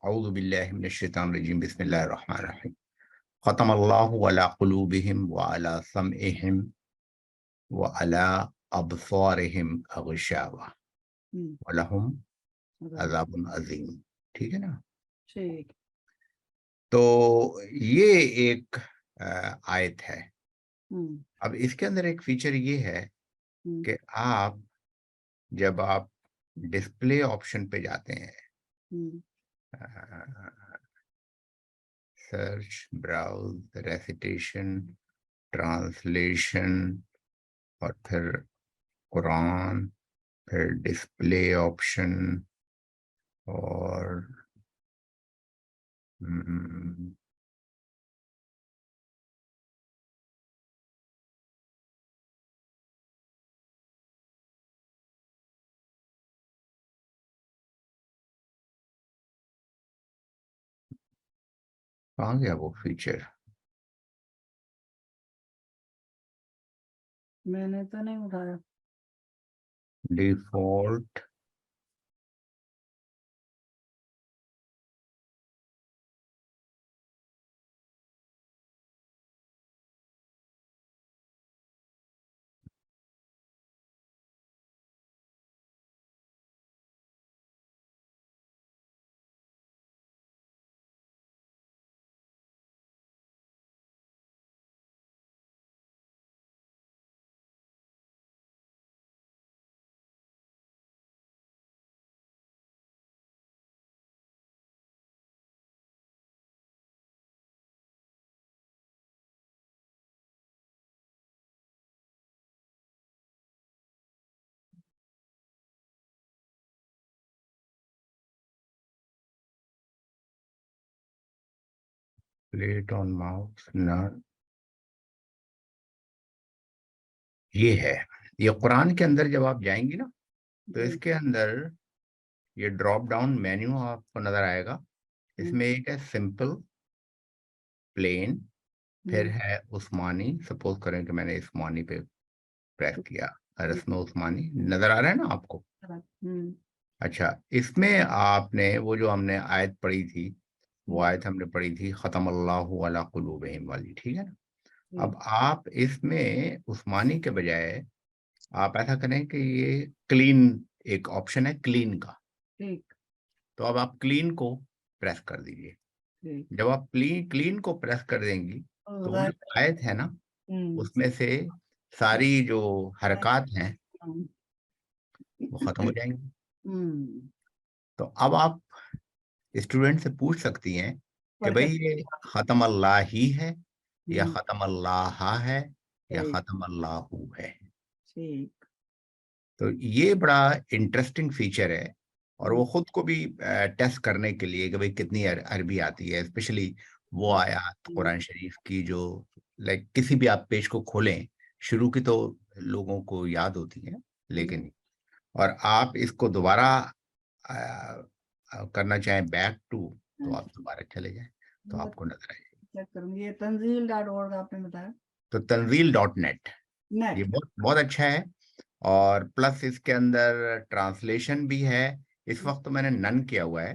اعوذ باللہ من الشیطان الرجیم بسم اللہ الرحمن الرحیم ختم اللہ علی قلوبہم وعلی سمعہم وعلی ابصارہم غشاوہ ولہم عذاب عظیم. ٹھیک ہے نا؟ ٹھیک. تو یہ ایک آیت ہے. اب اس کے اندر ایک فیچر یہ ہے کہ آپ جب آپ ڈسپلے آپشن پہ جاتے ہیں، سرچ، براؤز، ریسیٹیشن، ٹرانسلیشن، اور پھر قرآن، پھر ڈسپلے آپشن، اور کہاں گیا وہ فیچر؟ میں نے تو نہیں اٹھایا. ڈیفالٹ پلیٹ آن ماؤس نہ، یہ ہے. یہ قرآن کے اندر جب آپ جائیں گی نا تو اس کے اندر یہ ڈراپ ڈاؤن مینیو آپ کو نظر آئے گا. اس میں ایک ہے سمپل، پلین، پھر ہے عثمانی. سپوز کریں کہ میں نے عثمانی پہ پریس کیا، رسم عثمانی نظر آ رہا ہے نا آپ کو؟ اچھا، اس میں آپ نے وہ جو ہم نے آیت پڑھی تھی، وہ آیت ہم نے پڑھی تھی ختم اللہ علی قلوبہم والی، ٹھیک ہے نا؟ اب آپ اس میں عثمانی کے بجائے آپ ایسا کریں کہ یہ کلین، ایک آپشن ہے کلین کا، تو اب آپ کلین کو پریس کر دیجئے. جب آپ کلین کو پریس کر دیں گی تو وہ جو آیت ہے نا اس میں سے ساری جو حرکات ہیں وہ ختم ہو جائیں گی. تو اب آپ اسٹوڈنٹ سے پوچھ سکتی ہیں کہ بھئی یہ ختم اللہ ہی ہے یا ختم اللہ ہے یا ختم اللہ ہے. تو یہ بڑا انٹرسٹنگ فیچر ہے، اور وہ خود کو بھی ٹیسٹ کرنے کے لیے کہ بھئی کتنی عربی آتی ہے، اسپیشلی وہ آیات قرآن شریف کی جو لائک کسی بھی آپ پیج کو کھولیں، شروع کی تو لوگوں کو یاد ہوتی ہیں، لیکن اور آپ اس کو دوبارہ کرنا چاہیں بیک ٹو، تو آپ دوبارہ چلے جائیں تو آپ کو نظر آئے. یہ تنزیل.org آپ نے بتایا تو تنزیل.net یہ بہت اچھا ہے، اور پلس اس کے اندر ٹرانسلیشن بھی ہے. اس وقت تو میں نے نن کیا ہوا ہے،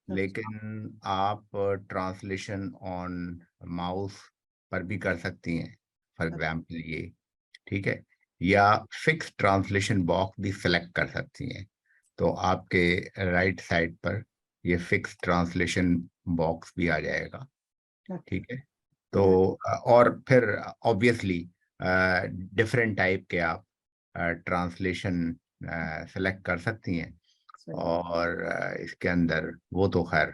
لیکن آپ ٹرانسلیشن آن ماؤس پر بھی کر سکتی ہیں، فار ایگزامپل یہ، ٹھیک ہے، یا فکس ٹرانسلیشن باکس بھی سلیکٹ کر سکتی ہیں. تو آپ کے رائٹ سائڈ پر یہ فکس ٹرانسلیشن باکس بھی آ جائے گا، ٹھیک ہے. تو اور پھر آبویسلی ڈفرینٹ ٹائپ کے آپ ٹرانسلیشن سلیکٹ کر سکتی ہیں. اور اس کے اندر وہ تو خیر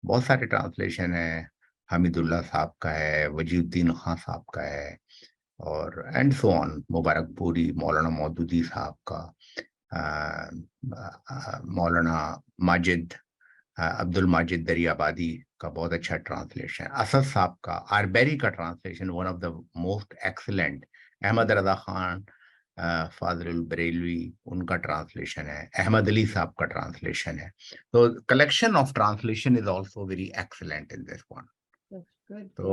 بہت سارے ٹرانسلیشن ہیں، حمید اللہ صاحب کا ہے، وجی الدین خان صاحب کا ہے، اور اینڈ سو آن، مبارک پوری، مولانا مودودی صاحب کا، مولانا ماجد، عبد الماجد دریابادی کا بہت اچھا ٹرانسلیشن، اسد صاحب کا، آربیری کا translation one of the most excellent, Ahmad Raza Khan Fazil al-Barelvi ان کا ٹرانسلیشن ہے، احمد علی صاحب کا ٹرانسلیشن ہے. تو collection of translation is also very excellent in this one. تو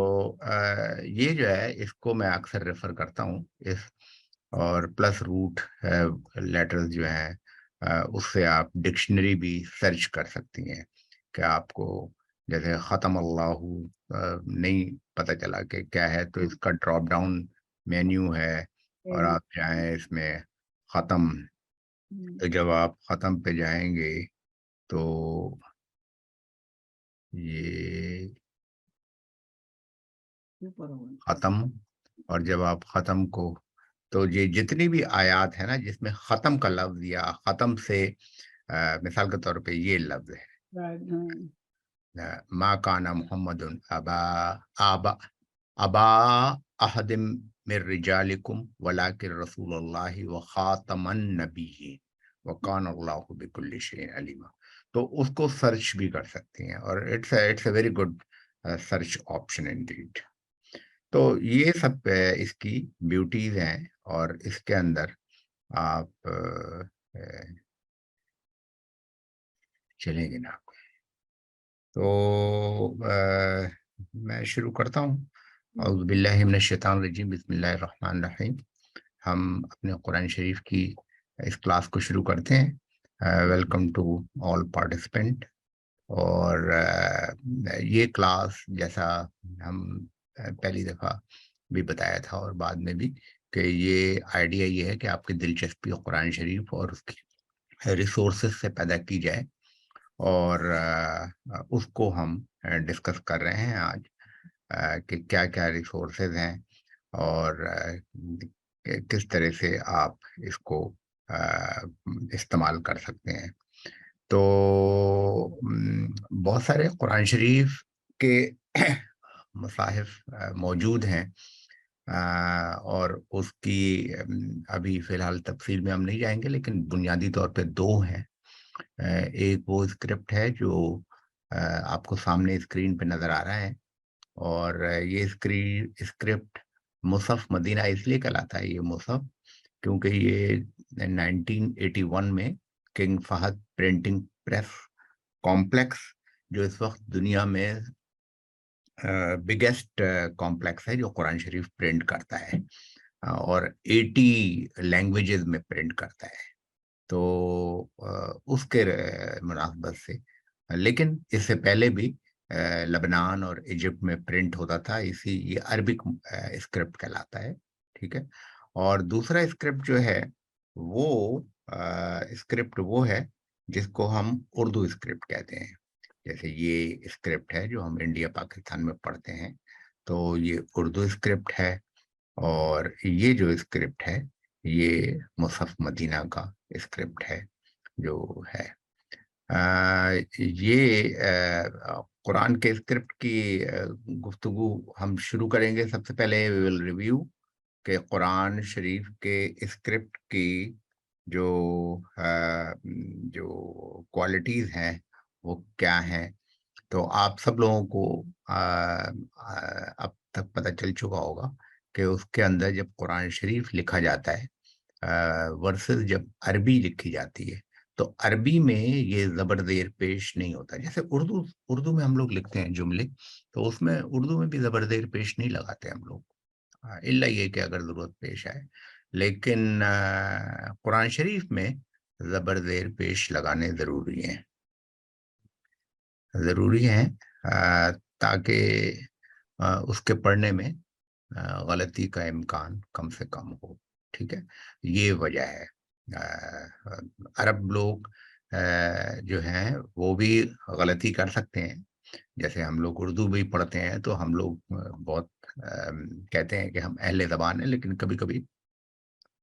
یہ جو ہے اس کو میں اکثر ریفر کرتا ہوں اس، اور پلس روٹ لیٹرز جو ہیں اس سے آپ ڈکشنری بھی سرچ کر سکتی ہیں کہ آپ کو جیسے ختم اللہ نہیں پتہ چلا کہ کیا ہے، تو اس کا ڈراپ ڈاؤن مینیو ہے اور آپ جائیں اس میں ختم. تو جب آپ ختم پہ جائیں گے تو یہ ختم، اور جب آپ ختم کو، تو یہ جتنی بھی آیات ہیں نا جس میں ختم کا لفظ یا ختم سے مثال کے طور پہ یہ لفظ ہے ما کان محمد ابا احد من رجالکم ولکن رسول اللہ وخاتم النبیین وکان اللہ بکل شیء علیما. تو اس کو سرچ بھی کر سکتی ہیں، اور it's a very good search option indeed. تو یہ سب اس کی بیوٹیز ہیں، اور اس کے اندر آپ چلیں گے نا. تو میں شروع کرتا ہوں. اعوذ باللہ من الشیطان الرجیم، بسم اللہ الرحمن الرحیم. ہم اپنے قرآن شریف کی اس کلاس کو شروع کرتے ہیں. Welcome to all participant. اور یہ کلاس جیسا ہم پہلی دفعہ بھی بتایا تھا اور بعد میں بھی، کہ یہ آئیڈیا یہ ہے کہ آپ کی دلچسپی قرآن شریف اور اس کی ریسورسز سے پیدا کی جائے، اور اس کو ہم ڈسکس کر رہے ہیں آج، کہ کیا کیا ریسورسز ہیں اور کس طرح سے آپ اس کو استعمال کر سکتے ہیں. تو بہت سارے قرآن شریف کے مصاحف موجود ہیں، اور اس کی ابھی فی الحال تفصیل میں ہم نہیں جائیں گے، لیکن بنیادی طور پہ دو ہیں. ایک وہ اسکرپٹ ہے جو آپ کو سامنے اسکرین پہ نظر آ رہا ہے، اور یہ اسکرپٹ مصحف مدینہ اس لیے کہلاتا ہے یہ مصحف کیونکہ یہ 1981 میں King Fahd Printing Press Complex, جو اس وقت دنیا میں بگیسٹ کمپلیکس ہے جو قرآن شریف پرنٹ کرتا ہے، اور 80 لینگویجز میں پرنٹ کرتا ہے. تو اس کے مناسبت سے، لیکن اس سے پہلے بھی لبنان اور ایجپٹ میں پرنٹ ہوتا تھا، یہ عربک اسکرپٹ کہلاتا ہے. ٹھیک ہے. اور دوسرا اسکرپٹ جو ہے وہ اسکرپٹ وہ ہے جس کو ہم اردو اسکرپٹ کہتے ہیں. جیسے یہ اسکرپٹ ہے جو ہم انڈیا پاکستان میں پڑھتے ہیں، تو یہ اردو اسکرپٹ ہے، اور یہ جو اسکرپٹ ہے یہ مصحف مدینہ کا اسکرپٹ ہے جو ہے. یہ قرآن کے اسکرپٹ کی گفتگو ہم شروع کریں گے. سب سے پہلے وی ول ریویو کہ قرآن شریف کے اسکرپٹ کی جو کوالٹیز ہیں وہ کیا ہیں. تو آپ سب لوگوں کو اب تک پتہ چل چکا ہوگا کہ اس کے اندر جب قرآن شریف لکھا جاتا ہے ورسز جب عربی لکھی جاتی ہے، تو عربی میں یہ زبر زیر پیش نہیں ہوتا. جیسے اردو میں ہم لوگ لکھتے ہیں جملے، تو اس میں اردو میں بھی زبر زیر پیش نہیں لگاتے ہم لوگ، الا یہ کہ اگر ضرورت پیش آئے. لیکن قرآن شریف میں زبر زیر پیش لگانے ضروری ہیں تاکہ اس کے پڑھنے میں غلطی کا امکان کم سے کم ہو. ٹھیک ہے. یہ وجہ ہے. عرب لوگ جو ہیں وہ بھی غلطی کر سکتے ہیں. جیسے ہم لوگ اردو بھی پڑھتے ہیں تو ہم لوگ بہت کہتے ہیں کہ ہم اہل زبان ہیں، لیکن کبھی کبھی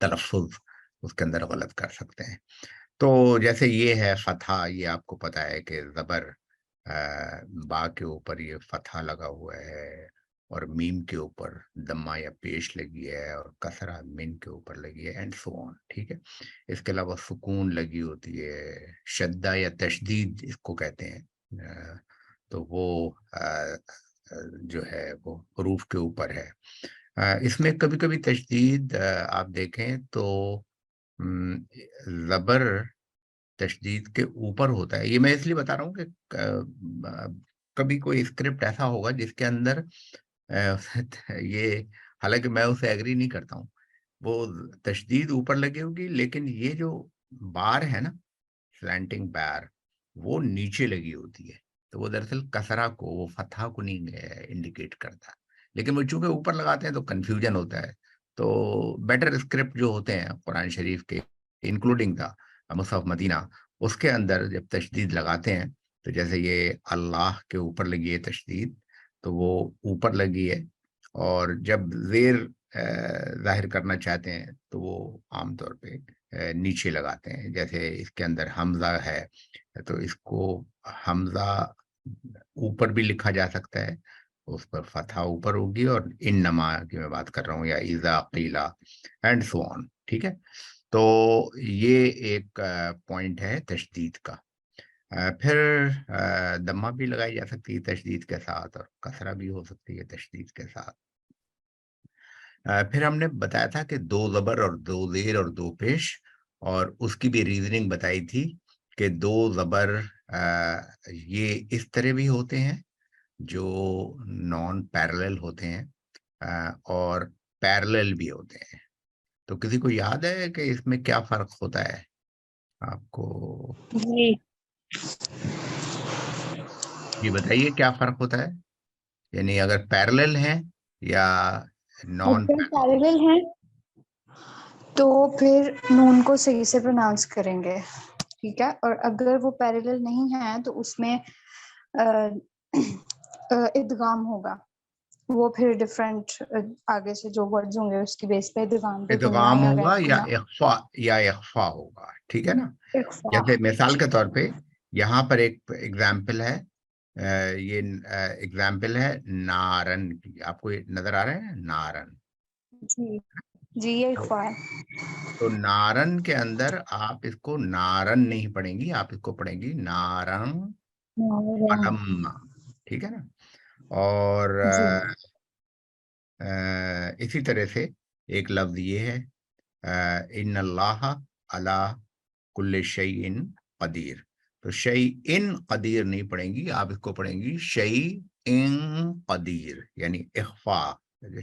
تلفظ اس کے اندر غلط کر سکتے ہیں. تو جیسے یہ ہے فتحہ، یہ آپ کو پتا ہے کہ زبر با کے اوپر یہ فتحہ لگا ہوا ہے، اور میم کے اوپر دمہ یا پیش لگی ہے، اور کسرہ مین کے اوپر لگی ہے، اینڈ سو آن. ٹھیک ہے. اس کے علاوہ سکون لگی ہوتی ہے، شدہ یا تشدید اس کو کہتے ہیں. تو وہ جو ہے وہ حروف کے اوپر ہے. اس میں کبھی کبھی تشدید آپ دیکھیں تو زبر تشدید کے اوپر ہوتا ہے. یہ میں اس لیے بتا رہا ہوں کہ کبھی کوئی اسکرپٹ ایسا ہوگا جس کے اندر یہ، حالانکہ میں اسے ایگری نہیں کرتا ہوں، وہ تشدید اوپر لگی ہوگی، لیکن یہ جو بار ہے نا، سلینٹنگ بار، وہ نیچے لگی ہوتی ہے. تو وہ دراصل کسرہ کو, وہ فتح کو نہیں انڈیکیٹ کرتا, لیکن وہ چونکہ اوپر لگاتے ہیں تو کنفیوژن ہوتا ہے. تو بیٹر اسکرپٹ جو ہوتے ہیں قرآن شریف کے, انکلوڈنگ دا مصحف مدینہ, اس کے اندر جب تشدید لگاتے ہیں تو جیسے یہ اللہ کے اوپر لگی ہے تشدید, تو وہ اوپر لگی ہے, اور جب زیر ظاہر کرنا چاہتے ہیں تو وہ عام طور پہ نیچے لگاتے ہیں. جیسے اس کے اندر حمزہ ہے تو اس کو حمزہ اوپر بھی لکھا جا سکتا ہے, اس پر فتح اوپر ہوگی, اور انما کی میں بات کر رہا ہوں, یا اذا قیلا اینڈ سو آن. ٹھیک ہے, تو یہ ایک پوائنٹ ہے تشدید کا. پھر دمہ بھی لگائی جا سکتی ہے تشدید کے ساتھ, اور کسرہ بھی ہو سکتی ہے تشدید کے ساتھ. پھر ہم نے بتایا تھا کہ 2 زبر اور 2 زیر اور 2 پیش, اور اس کی بھی ریزننگ بتائی تھی کہ 2 زبر یہ اس طرح بھی ہوتے ہیں جو نان پیرلل ہوتے ہیں, اور پیرلل بھی ہوتے ہیں. تو کسی کو یاد ہے کہ اس میں کیا فرق ہوتا ہے آپ کو؟ جی بتائیے کیا فرق ہوتا ہے, یعنی اگر پیرلل ہیں یا نان پیرلل ہیں تو پھر نون کو صحیح سے پروناؤنس کریں گے, ٹھیک ہے, اور اگر وہ پیرلل نہیں ہیں تو اس میں ادغام ہوگا. وہ پھر ڈفرینٹ آگے سے جو ورڈز ہوں گے اس کی بیس پہ ادغام ہوگا یا اخفا ہوگا. ٹھیک ہے نا, جیسے مثال کے طور پہ یہاں پر ایک ایگزامپل ہے, یہ ایگزامپل ہے نارن کی, آپ کو نظر آ رہے ہیں نارن؟ جی یہ اخفا ہے. تو نارن کے اندر آپ اس کو نارن نہیں پڑھیں گی, آپ اس کو پڑھیں گی نارن علم. ٹھیک ہے نا, اور اسی طرح سے ایک لفظ یہ ہے ان اللہ علی کل شیء قدیر. تو شیء قدیر نہیں پڑھیں گی, آپ اس کو پڑھیں گی شیء قدیر, یعنی اخفا,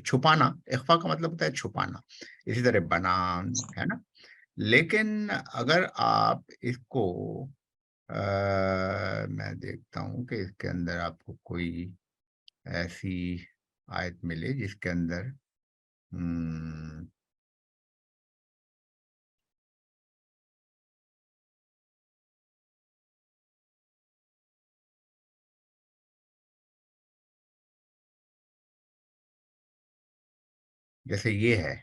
چھپانا. اخفا کا مطلب ہوتا ہے چھپانا. اسی طرح بنان ہے نا. لیکن اگر آپ اس کو میں دیکھتا ہوں کہ اس کے اندر آپ کو کوئی ایسی آیت ملے جس کے اندر جیسے یہ ہے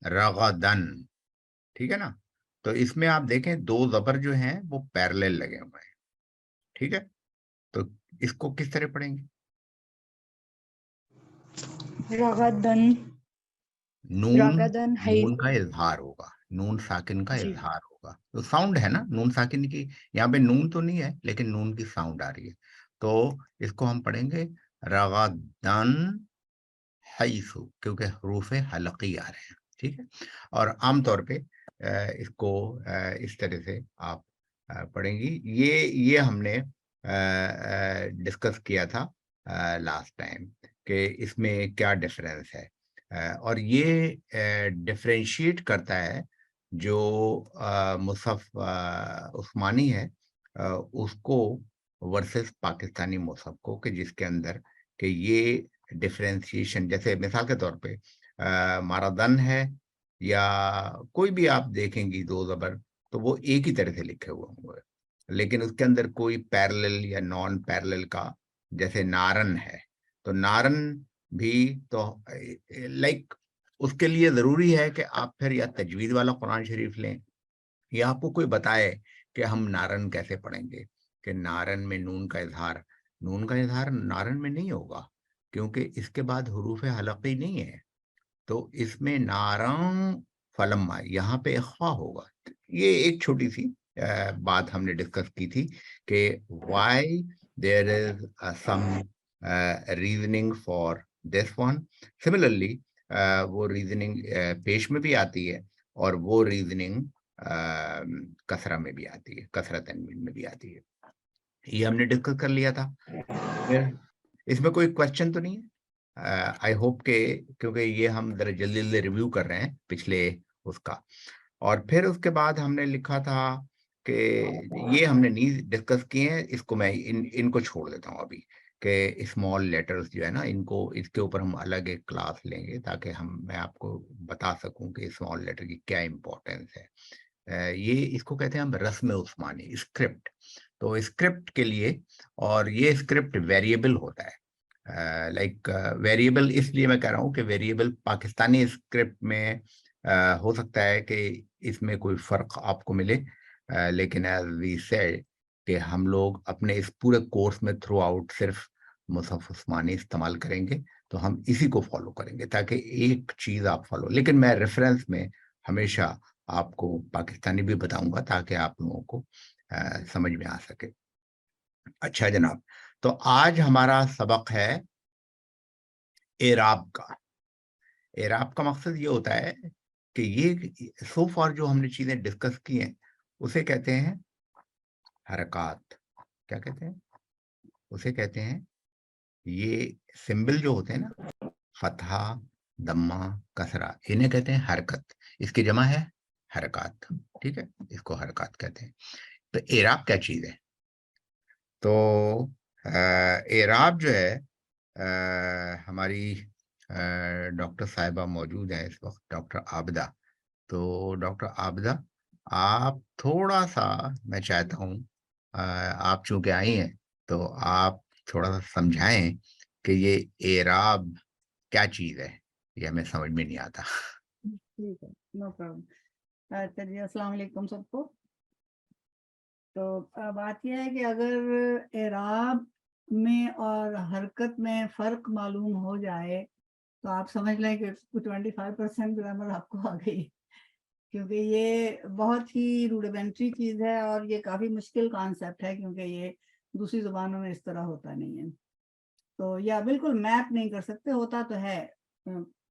رغدن. ٹھیک ہے نا, تو اس میں آپ دیکھیں 2 زبر جو ہیں وہ پیرلل لگے ہوئے ہیں. ٹھیک ہے, تو اس کو کس طرح پڑھیں گے؟ رغدن, نون کا اظہار ہوگا, نون ساکن کا اظہار ہوگا. تو ساؤنڈ ہے نا نون ساکن کی, یہاں پہ نون تو نہیں ہے لیکن نون کی ساؤنڈ آ رہی ہے. تو اس کو ہم پڑھیں گے رغدن حیث, کیونکہ حروف حلقی آ رہے ہیں. ٹھیک ہے, اور عام طور پہ اس کو اس طرح سے آپ پڑھیں گی. یہ ہم نے ڈسکس کیا تھا لاسٹ ٹائم کہ اس میں کیا ڈفرینس ہے, اور یہ ڈفرینشیٹ کرتا ہے جو مصحف عثمانی ہے اس کو ورسز پاکستانی مصحف کو, کہ جس کے اندر کہ یہ ڈفرینسیشن, جیسے مثال کے طور پہ ماردن ہے یا کوئی بھی آپ دیکھیں گی 2 زبر تو وہ ایک ہی طرح سے لکھے ہوئے ہوں گے, لیکن اس کے اندر کوئی پیرلل یا نان پیرلل کا, جیسے نارن ہے تو نارن بھی تو لائک اس کے لیے ضروری ہے کہ آپ پھر یا تجوید والا قرآن شریف لیں یا آپ کو کوئی بتائے کہ ہم نارن کیسے پڑھیں گے, کہ نارن میں نون کا اظہار نارن میں نہیں ہوگا کیونکہ اس کے بعد حروف حلقی نہیں ہے. تو اس میں نارن فلما یہاں پہ اخفا ہوگا. یہ ایک چھوٹی سی بات ہم نے ڈسکس کی تھی کہ why there is some reasoning for this one. Similarly وہ ریزننگ پیش میں بھی آتی ہے, اور وہ ریزننگ کسرہ میں بھی آتی ہے, کسرہ تنوین میں بھی آتی ہے. یہ ہم نے ڈسکس کر لیا تھا. اس میں کوئی کوشچن تو نہیں ہے؟ آئی ہوپ کہ کیونکہ یہ ہم ذرا جلدی ریویو کر رہے ہیں پچھلے اس کا. اور پھر اس کے بعد ہم نے لکھا تھا کہ یہ ہم نے نہیں ڈسکس کیے ہیں, اس کو میں ان کو چھوڑ دیتا ہوں ابھی, کہ اسمال لیٹرز جو ہے نا ان کو, اس کے اوپر ہم الگ ایک کلاس لیں گے تاکہ میں آپ کو بتا سکوں کہ اسمال لیٹر کی کیا امپورٹینس ہے. یہ اس کو کہتے ہیں ہم رسم عثمانی, اسکرپٹ. تو اسکرپٹ کے لیے, اور یہ اسکرپٹ ویریبل ہوتا ہے, لائک ویریبل اس لیے میں کہہ رہا ہوں کہ ویریبل پاکستانی اسکرپٹ میں ہو سکتا ہے کہ اس میں کوئی فرق آپ کو ملے, لیکن ایز وی سیڈ کہ ہم لوگ اپنے اس پورے کورس میں تھرو آؤٹ صرف مصحف عثمانی استعمال کریں گے, تو ہم اسی کو فالو کریں گے تاکہ ایک چیز آپ فالو. لیکن میں ریفرنس میں ہمیشہ آپ کو پاکستانی بھی بتاؤں گا تاکہ آپ لوگوں کو سمجھ میں آ سکے. اچھا جناب, تو آج ہمارا سبق ہے اعراب کا. اعراب کا مقصد یہ ہوتا ہے کہ یہ سو فار جو ہم نے چیزیں ڈسکس کی ہیں اسے کہتے ہیں حرکات. کیا کہتے ہیں اسے؟ کہتے ہیں یہ سمبل جو ہوتے ہیں نا, فتحہ, دمہ, کسرہ, انہیں کہتے ہیں حرکت. اس کی جمع ہے حرکات. ٹھیک ہے, اس کو حرکات کہتے ہیں. تو اعراب کیا چیز ہے؟ تو اعراب جو ہے, ہماری ڈاکٹر صاحبہ موجود ہیں اس وقت, ڈاکٹر عابدہ. تو ڈاکٹر عابدہ, آپ تھوڑا سا, میں چاہتا ہوں آپ چونکہ آئی ہیں تو آپ تھوڑا سا سمجھائیں کہ یہ اعراب کیا چیز ہے, یہ ہمیں سمجھ میں نہیں آتا. ٹھیک ہے, نو پرابلم. چلیے, السلام علیکم سب کو. تو بات یہ ہے کہ اگر اعراب میں اور حرکت میں فرق معلوم ہو جائے تو آپ سمجھ لیں کہ 25% گرامر آپ کو آ گئی, کیونکہ یہ بہت ہی روڈیمنٹری چیز ہے اور یہ کافی مشکل کانسیپٹ ہے, کیونکہ یہ دوسری زبانوں میں اس طرح ہوتا نہیں ہے. تو یا بالکل میپ نہیں کر سکتے, ہوتا تو ہے,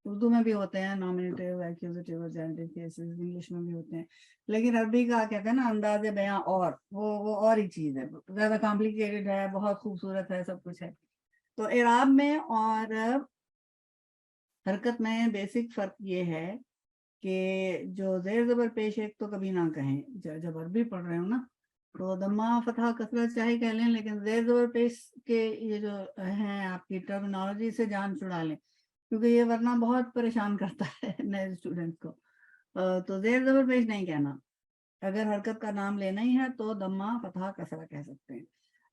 اردو میں بھی ہوتے ہیں نامینیٹیو, ایکوزیٹیو, جینریٹیو کیسز, انگلش میں بھی ہوتے ہیں, لیکن عربی کا کہتے ہیں نا انداز بیاں, اور وہ اور ہی چیز ہے, زیادہ کمپلیکیٹڈ ہے, بہت خوبصورت ہے, سب کچھ ہے. تو اعراب میں اور حرکت میں بیسک فرق یہ ہے کہ جو زیر زبر پیش ایک تو کبھی نہ کہیں, جب عربی پڑھ رہے ہوں نا تو دمہ, فتحہ, کسرت چاہے کہہ لیں, لیکن زیر زبر پیش کے یہ جو ہیں آپ کی ٹرمینالوجی سے جان چھڑا لیں, کیونکہ یہ ورنہ بہت پریشان کرتا ہے نئے اسٹوڈنٹ کو. تو زیر زبر پیش نہیں کہنا, اگر حرکت کا نام لینا ہی ہے تو دمہ, فتحہ, کسرہ کہہ سکتے ہیں.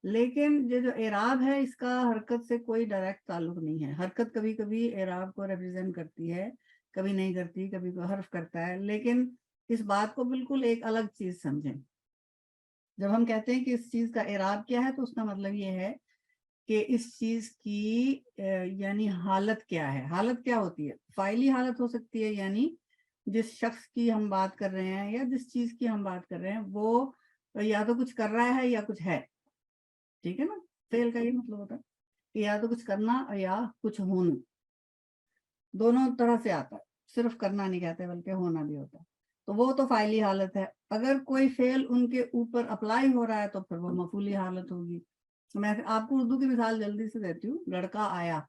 لیکن یہ جو اعراب ہے اس کا حرکت سے کوئی ڈائریکٹ تعلق نہیں ہے. حرکت کبھی کبھی اعراب کو ریپرزینٹ کرتی ہے, کبھی نہیں کرتی, کبھی کوئی حرف کرتا ہے. لیکن اس بات کو بالکل ایک الگ چیز سمجھیں. جب ہم کہتے ہیں کہ اس چیز کا اعراب کیا ہے تو اس کا مطلب یہ ہے کہ اس چیز کی یعنی حالت کیا ہے. حالت کیا ہوتی ہے؟ فاعلی حالت ہو سکتی ہے, یعنی جس شخص کی ہم بات کر رہے ہیں یا جس چیز کی ہم بات کر رہے ہیں وہ یا تو کچھ کر رہا ہے یا کچھ ہے. ٹھیک ہے نا, فعل کا یہ مطلب ہوتا ہے کہ یا تو کچھ کرنا یا کچھ ہونا, دونوں طرح سے آتا ہے, صرف کرنا نہیں کہتے بلکہ ہونا بھی ہوتا ہے. تو وہ تو فاعلی حالت ہے. اگر کوئی فعل ان کے اوپر اپلائی ہو رہا ہے تو پھر وہ مفعولی حالت ہوگی. میں آپ کو اردو کی مثال جلدی سے دیتی ہوں. لڑکا آیا,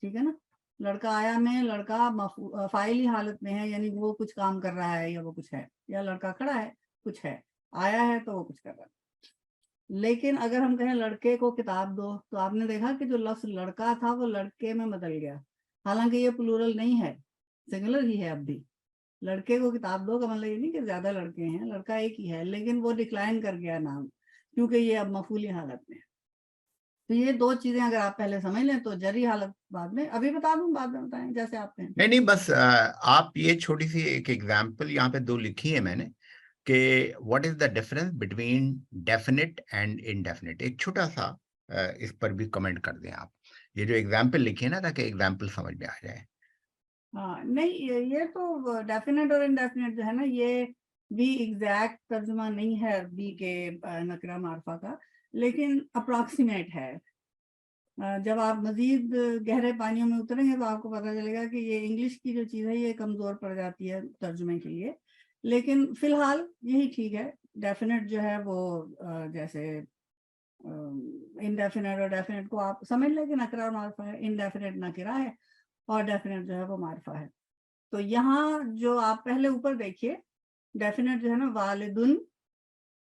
ٹھیک ہے نا, لڑکا آیا میں لڑکا فاعلی حالت میں ہے, یعنی وہ کچھ کام کر رہا ہے یا وہ کچھ ہے, یا لڑکا کھڑا ہے کچھ ہے, آیا ہے تو وہ کچھ کر رہا ہے. لیکن اگر ہم کہیں لڑکے کو کتاب دو تو آپ نے دیکھا کہ جو لفظ لڑکا تھا وہ لڑکے میں بدل گیا, حالانکہ یہ پلورل نہیں ہے, سنگولر ہی ہے اب بھی. لڑکے کو کتاب دو کا مطلب یہ نہیں کہ زیادہ لڑکے ہیں, لڑکا ایک ہی ہے, لیکن وہ ڈکلائن کر گیا نام, کیونکہ یہ اب مفعولی حالت میں ہے. تو یہ دو چیزیں اگر آپ پہلے سمجھ لیں تو جری حالت بعد میں, ابھی بتا دوں بعد میں بتائیں جیسے آپ کہیں. نہیں, بس آپ یہ چھوٹی سی ایک ایگزامپل یہاں پہ 2 لکھی ہے میں نے کہ what is the difference between definite and indefinite. ایک چھوٹا سا اس پر بھی کمنٹ کر دیں آپ, یہ جو ایگزامپل لکھی ہے نا, تاکہ ایگزامپل سمجھ میں آ جائے. ہاں نہیں, یہ تو ڈیفینیٹ اور انڈیفینیٹ جو ہے نا یہ بھی ایگزیکٹ ترجمہ نہیں ہے عربی کے نکرہ معرفہ کا, لیکن اپروکسیمیٹ ہے. جب آپ مزید گہرے پانیوں میں اتریں گے تو آپ کو پتہ چلے گا کہ یہ انگلش کی جو چیز ہے یہ کمزور پڑ جاتی ہے ترجمے کے لیے, لیکن فی الحال یہی ٹھیک ہے. ڈیفینیٹ جو ہے وہ جیسے انڈیفینیٹ اور ڈیفینیٹ کو آپ سمجھ لیں کہ نکرہ اور معرفہ ہے, انڈیفینیٹ نکرہ ہے اور ڈیفینیٹ جو ہے وہ معرفہ ہے. تو یہاں جو آپ پہلے اوپر دیکھیے, ڈیفینیٹ جو ہے نا والدن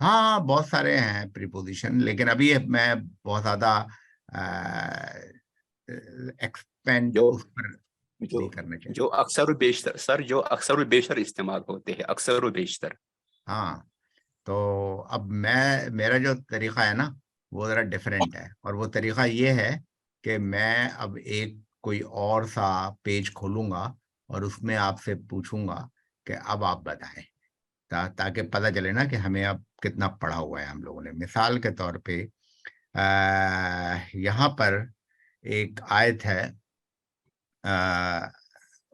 ہاں بہت سارے ہیں پریپوزیشن، لیکن ابھی میں بہت زیادہ ایکسپینڈ جو اس پر جو نہیں کرنا چاہیے. جو اکثر و بیشتر سر، جو اکثر و بیشتر استعمال ہوتے ہیں، اکثر و بیشتر. ہاں تو اب میرا جو طریقہ ہے نا وہ ذرا ڈفرینٹ ہے، اور وہ طریقہ یہ ہے کہ میں اب ایک کوئی اور سا پیج کھولوں گا اور اس میں آپ سے پوچھوں گا کہ اب آپ بتائیں، تاکہ پتہ چلے نا کہ ہمیں اب کتنا پڑھا ہوا ہے ہم لوگوں نے. مثال کے طور پہ یہاں پر ایک آیت ہے،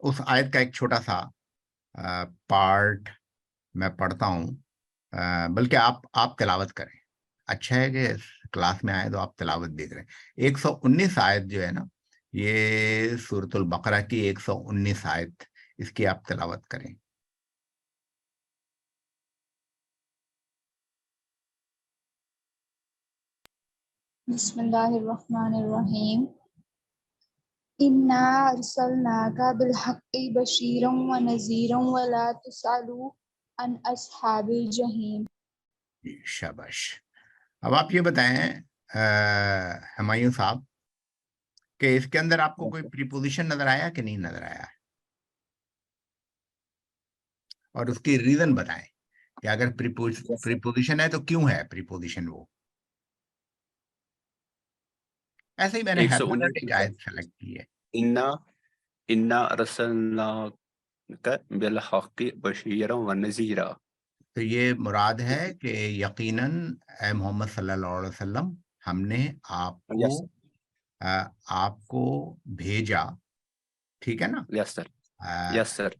اس آیت کا ایک چھوٹا سا پارٹ میں پڑھتا ہوں، بلکہ آپ تلاوت کریں. اچھا ہے کہ کلاس میں آئے تو آپ تلاوت دیکھ رہے ہیں. 119 آیت جو ہے نا، یہ سورۃ البقرہ کی 119 آیت، اس کی آپ تلاوت کریں. بسم اللہ الرحمن الرحیم. انا ارسلناک بالحق بشیرا ونذیرا ولا تسأل عن اصحاب الجحیم. شاباش. اب آپ یہ بتائیں ہمایوں صاحب کہ اس کے اندر آپ کو کوئی پریپوزیشن نظر آیا کہ نہیں نظر آیا، اور اس کی ریزن بتائیں کہ اگر پریپوزیشن ہے تو کیوں ہے پریپوزیشن. وہ ایسے ہی میں نے 119 hypothetic آیت سیلیکٹ کی ہے. انا ارسلناک بالحق بشیرا ونذیرا. تو یہ مراد ہے کہ یقیناً اے محمد صلی اللہ علیہ وسلم، ہم نے آپ کو بھیجا، ٹھیک ہے نا، یس سر، یس سر،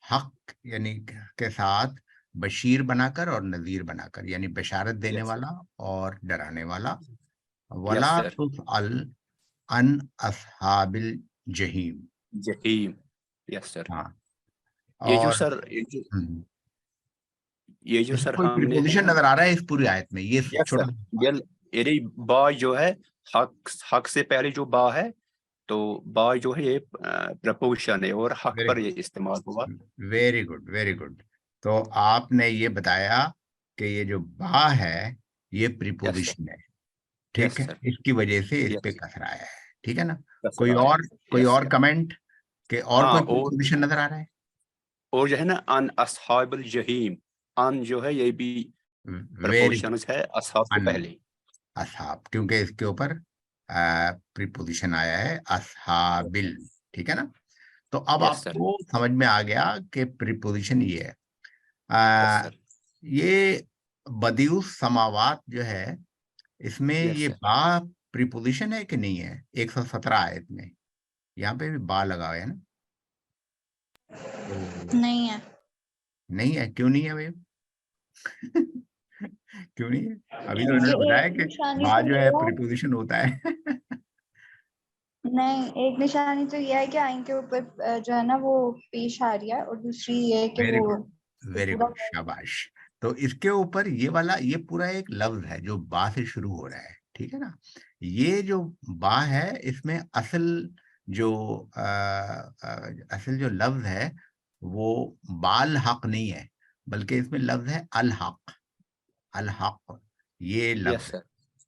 حق یعنی کے ساتھ بشیر بنا کر اور نذیر بنا کر، یعنی بشارت دینے یس والا اور ڈرانے والا. یس ولا سر. تسأل عن اصحاب الجحیم. جحیم، یس سر. ہاں، یہ جو اور سر یہ جو اس میں سر کوئی ہم نے ہے پریپوزیشن نا، نظر آ رہا ہے اس پوری آیت میں؟ یہ یس چھوٹا سر، سا یعنی با جو ہے حق سے پہلے جو با ہے، تو با جو ہے یہ پرپوشن ہے اور حق پر یہ استعمال ہوا. Very good, very good. تو آپ نے یہ بتایا کہ یہ جو با ہے یہ پریپوزیشن ہے، ٹھیک یس ہے، سر، اس کی وجہ سے اس پہ یس کثر آیا ہے، ٹھیک ہے نا. کثر آیا ہے. کوئی یس اور سر. کمنٹ کہ اور ہاں، کوئی پریپوزیشن نظر آ رہا ہے؟ اور جو ہے نا ان اصحاب الجحیم، ان جو ہے یہ بھی ویری پرپوشن ہے اصحاب سے ان پہلے. اصحاب، کیونکہ اس کے اوپر پریپوزیشن آیا ہے اصحابل، ٹھیک ہے نا. تو اب یس آپ سر، کو سمجھ میں آ گیا کہ پریپوزیشن یہ ہے. یس سر، یہ بدیع السماوات جو ہے، اس میں یس یہ سر. با پریپوزیشن ہے کہ نہیں ہے؟ 117 آیت میں یہاں پہ بھی با لگا ہوا ہے نا. تو نہیں ہے. نہیں ہے، کیوں نہیں ہے بھائی؟ کیوں نہیں ہے؟ ابھی تو انہوں نے یہ بتایا ایک کہ نشانی با تو جو یہ ہے ہے، پریپوزیشن ہوتا ہے. نہیں، ایک نشانی تو یہ ہے کہ آئین کے اوپر جو ہے نا وہ پیش آ رہی ہے، اور دوسری یہ ہے کہ ویری وہ گڈ، ویری پورا گڈ، شاباش. تو اس کے اوپر یہ والا، یہ پورا ایک لفظ ہے جو با سے شروع ہو رہا ہے، ٹھیک ہے نا. یہ جو با ہے اس میں اصل جو لفظ ہے وہ بال حق نہیں ہے، بلکہ اس میں لفظ ہے الحق. الحق یہ یس لفظ ہے، سر،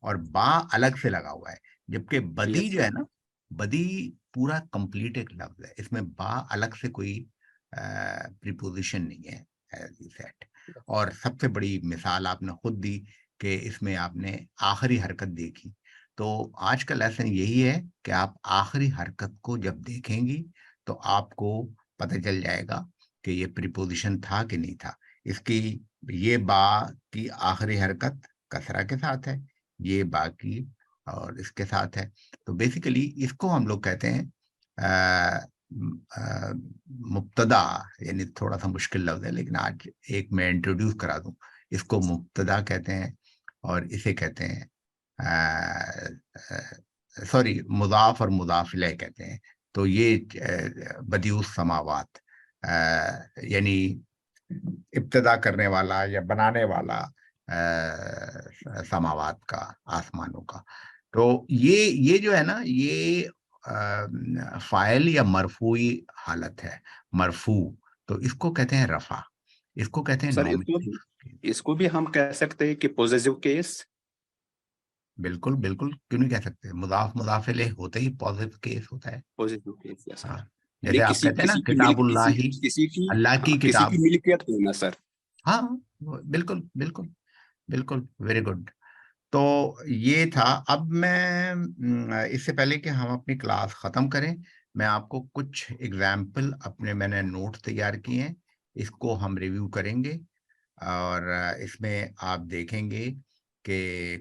اور با الگ سے لگا ہوا ہے. جبکہ بدی یس جو سر. ہے نا، بدی پورا کمپلیٹ ایک لفظ ہے، اس میں با الگ سے کوئی پریپوزیشن نہیں ہے as you said. اور سب سے بڑی مثال آپ نے خود دی کہ اس میں آپ نے آخری حرکت دیکھی. تو آج کا لیسن یہی ہے کہ آپ آخری حرکت کو جب دیکھیں گی تو آپ کو پتہ چل جائے گا کہ یہ پریپوزیشن تھا کہ نہیں تھا. اس کی یہ با کی آخری حرکت کسرہ کے ساتھ ہے، یہ با کی اور اس کے ساتھ ہے. تو بیسیکلی اس کو ہم لوگ کہتے ہیں مبتدا، یعنی تھوڑا سا مشکل لفظ ہے لیکن آج ایک میں انٹروڈیوس کرا دوں. اس کو مبتدا کہتے ہیں، اور اسے کہتے ہیں سوری مضاف اور مضاف الیہ کہتے ہیں. تو یہ بدیع السماوات یعنی ابتدا کرنے والا یا بنانے والا سماوات کا، آسمانوں کا. تو یہ جو ہے نا، یہ فاعل یا مرفوعی حالت ہے. مرفوع تو اس کو کہتے ہیں رفع. اس کو کہتے ہیں سر نومینیٹو. اس کو بھی ہم کہہ سکتے ہیں کہ پوزیسو کیس. بالکل بالکل، کیوں نہیں کہہ سکتے؟ مضاف مضاف الیہ ہوتے ہی پازیٹو کیس ہوتا ہے. پوزیسو کیس یس سر. ہاں، جیسے آپ کہتے ہیں نا کی کتاب اللہ، اللہ کی کسی کتاب. کی ملکیت ہونا سر. ہاں بالکل بالکل بالکل، ویری گڈ. تو یہ تھا. اب میں اس سے پہلے کہ ہم اپنی کلاس ختم کریں، میں آپ کو کچھ ایگزامپل میں نے نوٹ تیار کیے ہیں، اس کو ہم ریویو کریں گے، اور اس میں آپ دیکھیں گے کہ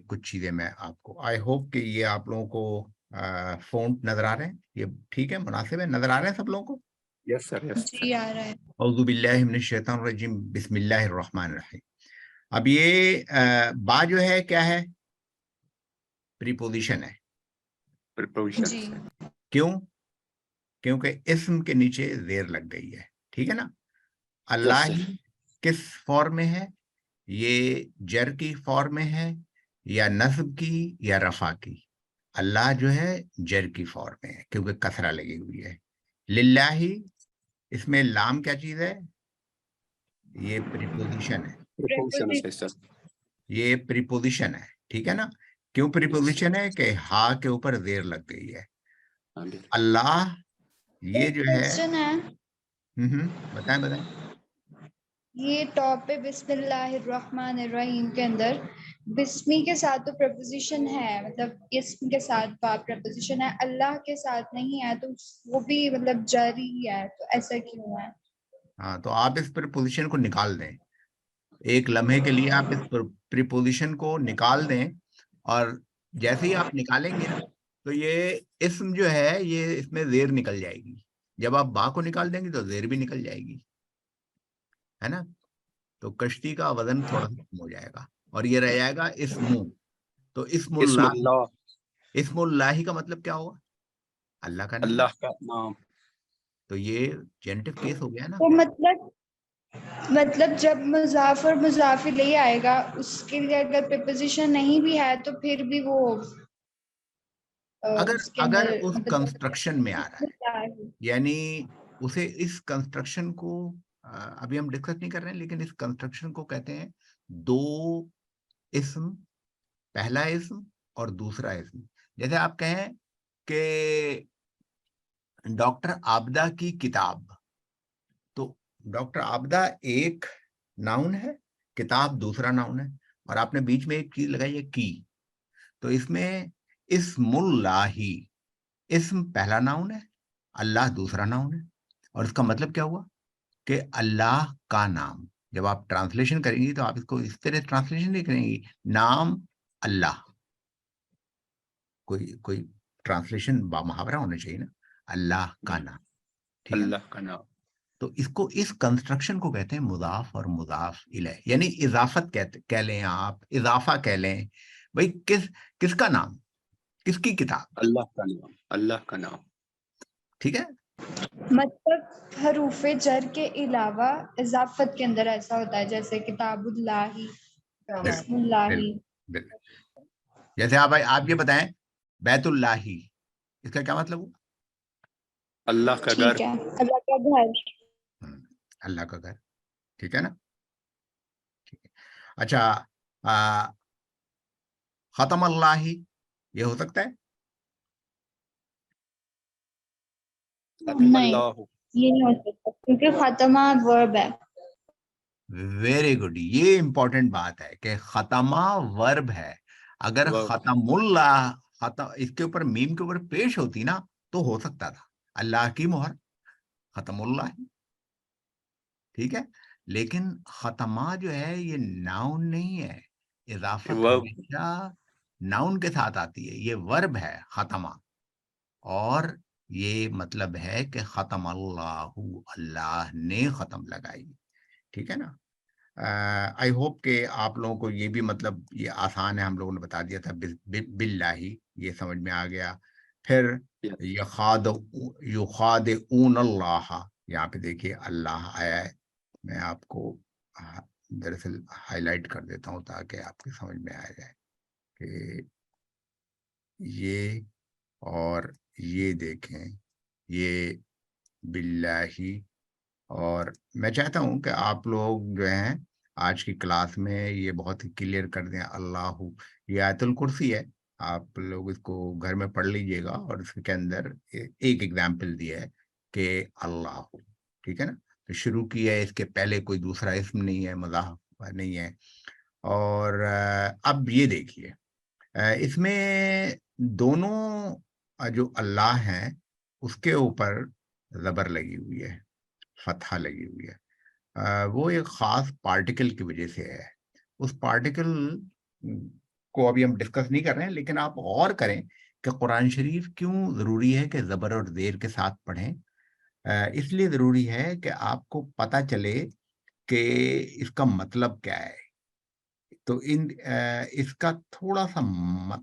کچھ چیزیں میں آپ کو، آئی ہوپ کہ یہ آپ لوگوں کو فونٹ نظر آ رہے ہیں، یہ ٹھیک ہے، مناسب ہے، نظر آ رہے ہیں سب لوگوں کو؟ یس سر یس سر. جی آ رہا ہے. اعوذ باللہ من الشیطان الرجیم، بسم اللہ الرحمن الرحیم. اب یہ با جو ہے کیا ہے؟ پریپوزیشن ہے. جی کیوں؟ کیونکہ اسم کے نیچے زیر لگ گئی ہے، ٹھیک ہے نا. اللہ sir. ہی کس فارم میں ہے؟ یہ جر کی فارم میں ہے، یا نصب کی، یا رفع کی؟ اللہ جو ہے جر کی فارم میں ہے کیونکہ کسرہ لگی ہوئی ہے. للہ، اس میں لام کیا چیز ہے؟ یہ پریپوزیشن ہے. یہ پریپوزیشن ہے، ٹھیک ہے نا. کیوں پریپوزیشن ہے؟ کہ ہا کے اوپر زیر لگ گئی ہے. اللہ یہ جو ہے، کوسچن ہے، بتائیں بتائیں. یہ ٹاپ پہ بسم اللہ الرحمن الرحیم کے اندر بسمی کے ساتھ تو پریپوزیشن ہے، مطلب اسم کے ساتھ با پریپوزیشن ہے، اللہ کے ساتھ نہیں ہے، تو وہ بھی مطلب جاری ہے، تو ایسا کیوں ہے؟ ہاں، تو آپ اس پریپوزیشن کو نکال دیں ایک لمحے کے لیے. آپ اس پریپوزیشن کو نکال دیں، اور جیسے ہی آپ نکالیں گے نا، تو یہ اسم جو ہے یہ اس میں زیر نکل جائے گی. جب آپ با کو نکال دیں گے تو زیر بھی نکل جائے گی، ہے نا. تو کشتی کا وزن تھوڑا سا کم ہو جائے گا، اور یہ رہ جائے گا اسم. تو اسم اللہ، اسم اللہ کا مطلب کیا ہوگا؟ اللہ کا نام. اللہ کا نام. تو یہ جینیٹو کیس ہو گیا نا. تو مطلب جب مضاف اور مضاف الیہ آئے گا، اس کے لیے اگر پریپوزیشن نہیں بھی ہے تو پھر بھی وہ اس کے اگر اندر اس کنسٹرکشن میں آ رہا ہے، ہے. یعنی اسے اس کنسٹرکشن کو ابھی ہم ڈسکس نہیں کر رہے ہیں، لیکن اس کنسٹرکشن کو کہتے ہیں دو اسم، پہلا اسم اور دوسرا اسم. جیسے آپ کہیں کہ ڈاکٹر عابدہ کی کتاب، تو ڈاکٹر عابدہ ایک ناؤن ہے، کتاب دوسرا ناؤن ہے، اور آپ نے بیچ میں ایک چیز لگائی ہے کی. تو اس میں اسم اللہ، اسم پہلا ناؤن ہے، اللہ دوسرا ناؤن ہے. اور اس کا مطلب کیا ہوا؟ کہ اللہ کا نام. جب آپ ٹرانسلیشن کریں گی تو آپ اس کو اس طرح ٹرانسلیشن نہیں کریں گی، نام اللہ. کوئی ٹرانسلیشن با محاورہ ہونا چاہیے نا، اللہ کا نام، ٹھیک ہے. اللہ کا نام. تو اس کو، اس کنسٹرکشن کو کہتے ہیں مضاف اور مضاف الیہ، یعنی اضافت کہہ لیں آپ، اضافہ کہہ لیں. بھائی کس کا نام، کس کی کتاب؟ اللہ کا نام. اللہ کا نام. ٹھیک ہے. مطلب حروف جر کے علاوہ اضافت کے اندر ایسا ہوتا ہے، جیسے کتاب اللہ، بسم اللہ. جیسے آپ یہ بتائیں بیت اللہ، اس کا کیا مطلب ہوا؟ اللہ کا گھر. ٹھیک ہے، اللہ کا گھر. اللہ کا گھر، ٹھیک ہے نا. اچھا، ختم اللہ یہ ہو سکتا ہے؟ نہیں، یہ نہیں ہو سکتا کیونکہ خاتمہ ورب ہے. ویری گڈ، یہ امپورٹنٹ بات ہے کہ ختمہ ورب ہے. اگر ختم اللہ اس کے اوپر میم کے اوپر پیش ہوتی نا تو ہو سکتا تھا اللہ کی مہر، ختم اللہ، ٹھیک ہے. لیکن ختمہ جو ہے یہ ناؤن نہیں ہے، اضافت ہمیشہ ناؤن کے ساتھ آتی ہے. یہ ورب ہے ختمہ، اور یہ مطلب ہے کہ ختم اللہ، اللہ نے ختم لگائی، ٹھیک ہے نا. آئی ہوپ کہ آپ لوگوں کو یہ بھی مطلب یہ آسان ہے، ہم لوگوں نے بتا دیا تھا. باللہ یہ سمجھ میں آ گیا. پھر یخادعون اللہ، یہاں پہ دیکھیے اللہ آیا ہے. میں آپ کو دراصل ہائی لائٹ کر دیتا ہوں تاکہ آپ کے سمجھ میں آ جائے کہ یہ، اور یہ دیکھیں، یہ باللہ اور میں چاہتا ہوں کہ آپ لوگ جو ہیں آج کی کلاس میں یہ بہت ہی کلیئر کر دیں. اللہ، یہ آیت الکرسی ہے، آپ لوگ اس کو گھر میں پڑھ لیجئے گا، اور اس کے اندر ایک ایگزامپل دیا ہے کہ اللہ، ٹھیک ہے نا. تو شروع کیا ہے، اس کے پہلے کوئی دوسرا اسم نہیں ہے، مضاف نہیں ہے. اور اب یہ دیکھیے، اس میں دونوں جو اللہ ہیں اس کے اوپر زبر لگی ہوئی ہے، فتحہ لگی ہوئی ہے. وہ ایک خاص پارٹیکل کی وجہ سے ہے. اس پارٹیکل کو ابھی ہم ڈسکس نہیں کر رہے ہیں، لیکن آپ غور کریں کہ قرآن شریف کیوں ضروری ہے کہ زبر اور زیر کے ساتھ پڑھیں. اس لیے ضروری ہے کہ آپ کو پتہ چلے کہ اس کا مطلب کیا ہے. تو اس کا تھوڑا سا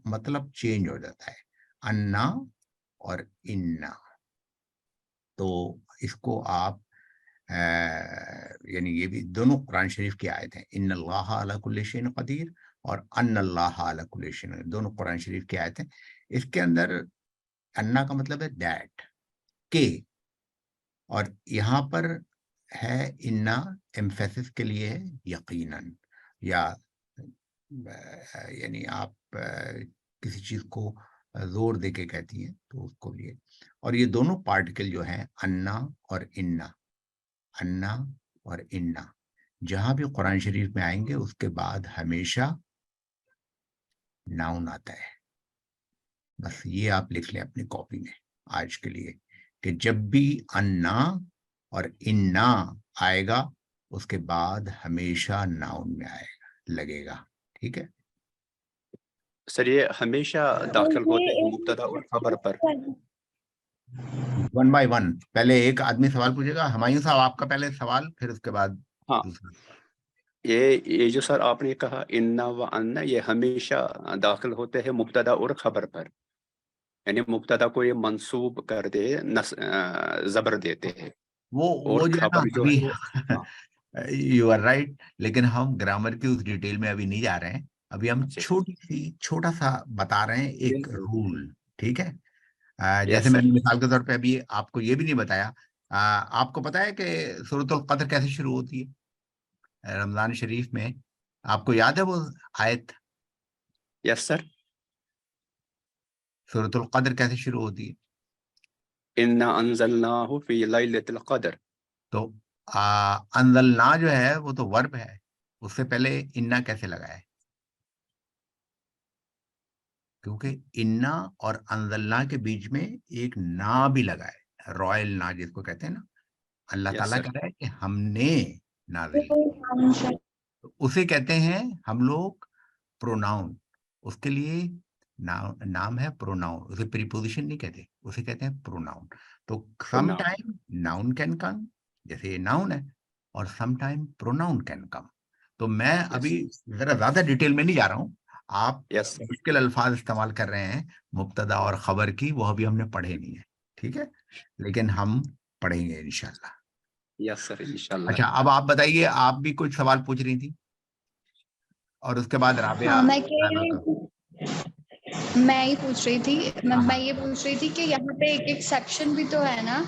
مطلب چینج ہو جاتا ہے، انا اور انا. تو اس کو آپ یعنی یہ بھی دونوں قرآن شریف کی آیت ہیں، ان اللہ علی کل شیء قدیر اور ان اللہ علی کل شیء، دونوں قرآن شریف کی آیت ہیں. اس کے اندر انا کا مطلب ہے دیٹ، کہ، اور یہاں پر ہے انا ایمفیسس کے لیے ہے یقیناً، یا یعنی آپ کسی چیز کو زور دے کے کہتی ہیں تو اس کو لیے. اور یہ دونوں پارٹیکل جو ہیں انا اور انا، انا اور انا، جہاں بھی قرآن شریف میں آئیں گے اس کے بعد ہمیشہ ناؤن آتا ہے. بس یہ آپ لکھ لیں اپنی کاپی میں آج کے لیے، کہ جب بھی انا اور انا آئے گا اس کے بعد ہمیشہ ناؤن میں آئے گا، لگے گا. ٹھیک ہے. سر یہ ہمیشہ داخل ہوتے ہیں مبتدا اور خبر پر. 1 by 1 پہلے ایک آدمی سوال پوچھے گا. ہمایوں صاحب آپ کا پہلے سوال، پھر اس کے بعد ہاں، دوسرا. یہ جو سر آپ نے کہا انا و انا، یہ ہمیشہ داخل ہوتے ہیں مبتدا اور خبر پر، یعنی مبتدا کو یہ منصوب کر دے، زبر دیتے ہیں، اور وہ جو ہے نا خبر جو ابھی ہے وہ یو آر رائٹ، لیکن ہم گرامر کی اس ڈیٹیل میں ابھی نہیں جا رہے ہیں. ابھی ہم چھوٹا سا بتا رہے ہیں ایک رول. ٹھیک ہے. جیسے میں نے مثال کے طور پہ ابھی آپ کو یہ بھی نہیں بتایا، آپ کو پتا ہے کہ سورۃ القدر کیسے شروع ہوتی ہے رمضان شریف میں؟ آپ کو یاد ہے وہ آیت؟ یس سر. سورۃ القدر کیسے شروع ہوتی ہے؟ انا انزلناہ فی لیلۃ القدر. تو انزلنا جو ہے وہ تو ورب ہے، اس سے پہلے انا کیسے لگا ہے؟ کیونکہ انا اور انزلنا کے بیچ میں ایک نا بھی لگا ہے، رائل نا جس کو کہتے ہیں نا. اللہ تعالیٰ کہہ رہا ہے کہ ہم نے نازل کیا، اسے کہتے ہیں ہم لوگ پروناؤن. اس کے لیے نام ہے پروناؤن، اسے پریپوزیشن نہیں کہتے، اسے کہتے ہیں پروناؤن. تو some time noun can come, جیسے یہ ناؤن ہے، اور some time pronoun can come. تو میں ابھی ذرا زیادہ ڈیٹیل میں نہیں جا رہا ہوں. آپ مشکل الفاظ استعمال کر رہے ہیں مبتدا اور خبر کی، وہ ابھی ہم نے پڑھے نہیں ہے. ٹھیک ہے، لیکن ہم پڑھیں گے انشاءاللہ. یس سر انشاءاللہ. اچھا، اب آپ بتائیے، آپ بھی کچھ سوال پوچھ رہی تھی، اور اس کے بعد رابعہ. میں یہ پوچھ رہی تھی کہ یہاں پہ ایک ایکسیپشن بھی تو ہے نا،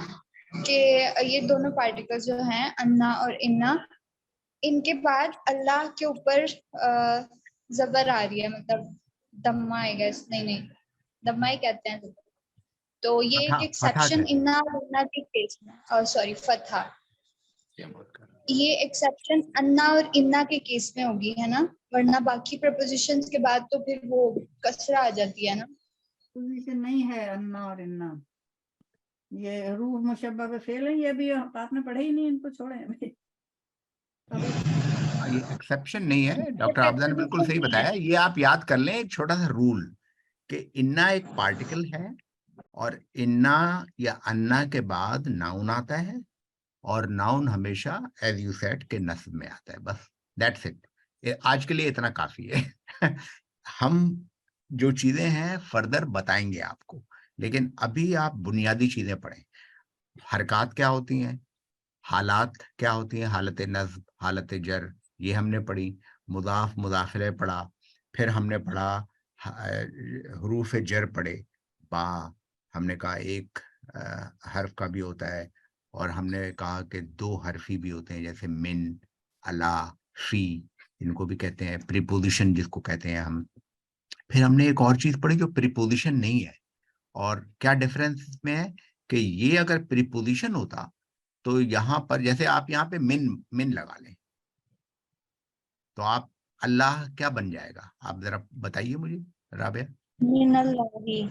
کہ یہ دونوں پارٹیکل جو ہیں انا اور انا، ان کے بعد اللہ کے اوپر زبر آ رہی ہے، مطلب دمہ آئے گا. نہیں دمہ ہی کہتے ہیں. تو یہ ایک ایکسیپشن انا اور انا کے کیس میں، سوری فتح، یہ ایکسیپشن انا اور انا کے کیس میں ہوگی ہے نا، ورنہ باقی پرپوزیشنز کے بعد تو پھر وہ کسرہ آ جاتی ہے نا. پوزیشن نہیں ہے انا اور انا، یہ حروف مشبہ پہ فعل ہے. یہ بھی آپ نے پڑھے ہی نہیں، ان کو چھوڑیں. یہ ایکسیپشن نہیں ہے، ڈاکٹر عابدہ نے بالکل صحیح بتایا. یہ آپ یاد کر لیں ایک چھوٹا سا رول، کہ انا ایک پارٹیکل ہے، اور انا یا انا کے بعد ناؤن آتا ہے، اور ناؤن ہمیشہ ایز یو سیڈ کے نصب میں آتا ہے. بس دیٹس اٹ. آج کے لیے اتنا کافی ہے. ہم جو چیزیں ہیں فردر بتائیں گے آپ کو، لیکن ابھی آپ بنیادی چیزیں پڑھیں. حرکات کیا ہوتی ہیں، حالات کیا ہوتی ہیں، حالت نصب، حالت جر، یہ ہم نے پڑھی. مضاف مضافلہ پڑھا، پھر ہم نے پڑھا حروف جر پڑھے. با ہم نے کہا ایک حرف کا بھی ہوتا ہے، اور ہم نے کہا کہ 2 حرفی بھی ہوتے ہیں جیسے من، الا، فی، ان کو بھی کہتے ہیں پریپوزیشن جس کو کہتے ہیں ہم. پھر ہم نے ایک اور چیز پڑھی جو پریپوزیشن نہیں ہے. اور کیا ڈفرینس اس میں ہے کہ یہ اگر پریپوزیشن ہوتا تو یہاں پر جیسے آپ یہاں پہ من لگا لیں تو آپ اللہ کیا بن جائے گا؟ آپ ذرا بتائیے مجھے رابعہ. من اللہ.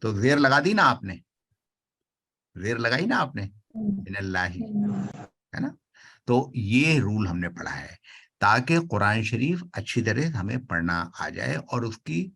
تو زیر لگا دی نا آپ نے، زیر لگائی نا آپ نے من اللہ، ہے نا. تو یہ رول ہم نے پڑھا ہے تاکہ قرآن شریف اچھی طرح ہمیں پڑھنا آ جائے. اور اس کی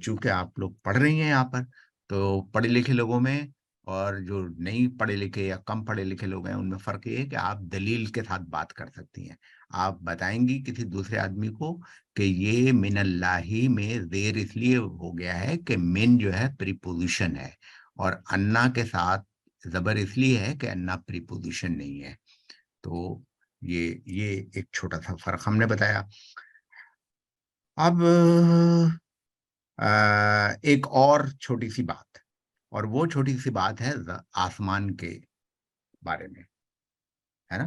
چونکہ آپ لوگ پڑھ رہی ہیں یہاں پر، تو پڑھے لکھے لوگوں میں اور جو نہیں پڑھے لکھے یا کم پڑھے لکھے لوگ ہیں ان میں فرق یہ ہے کہ آپ دلیل کے ساتھ بات کر سکتی ہیں. آپ بتائیں گی کسی دوسرے آدمی کو کہ یہ من اللہ میں زیر اس لیے ہو گیا ہے کہ من جو ہے پریپوزیشن ہے، اور انا کے ساتھ زبر اس لیے ہے کہ انا پریپوزیشن نہیں ہے. تو یہ ایک چھوٹا سا فرق ہم نے بتایا. اب ایک اور چھوٹی سی بات، اور وہ چھوٹی سی بات ہے آسمان کے بارے میں، ہے نا.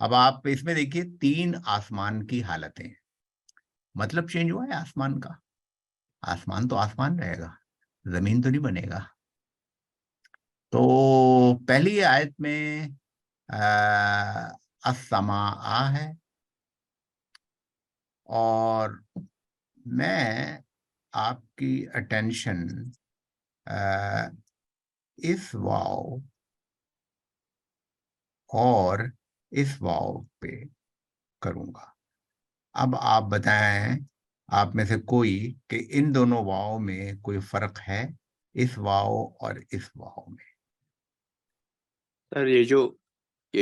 اب آپ اس میں دیکھیے 3 آسمان کی حالتیں، مطلب چینج ہوا ہے آسمان کا. آسمان تو آسمان رہے گا، زمین تو نہیں بنے گا. تو پہلی آیت میں السماء ہے، اور میں آپ کی اٹینشن اس واو اور اس واو پہ کروں گا. اب آپ بتائیں آپ میں سے کوئی کہ ان دونوں واو میں کوئی فرق ہے، اس واو اور اس واو میں؟ سر یہ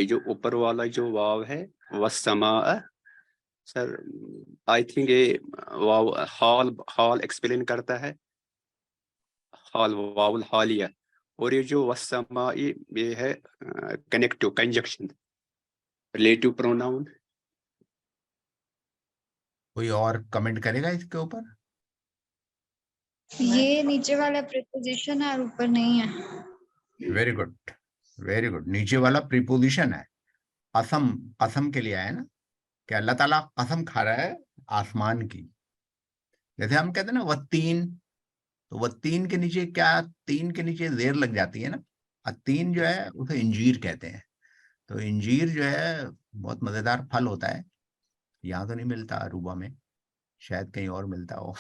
جو اوپر والا جو واو ہے والسماء، سر آئی تھنک یہ واو حال ایکسپلین کرتا ہے، حال واو الحالیہ. اور یہ جو والسماء یہ ہے کنیکٹو کنجکشن ریلیٹو پروناؤن. کوئی اور کمنٹ کرے گا اس کے اوپر؟ یہ نیچے والا پریپوزیشن ہے اور اوپر نہیں ہے. Very good, very good. نیچے والا پریپوزیشن ہے، قسم کے لیے ہے نا، کہ اللہ تعالیٰ قسم کھا رہا ہے آسمان کی. جیسے ہم کہتے ہیں نا والتین، تو والتین کے نیچے کیا، تین کے نیچے زیر لگ جاتی ہے نا. التین جو ہے اسے انجیر کہتے ہیں. تو انجیر جو ہے بہت مزیدار پھل ہوتا ہے، یہاں تو نہیں ملتا عروبہ میں، شاید کہیں اور ملتا ہو.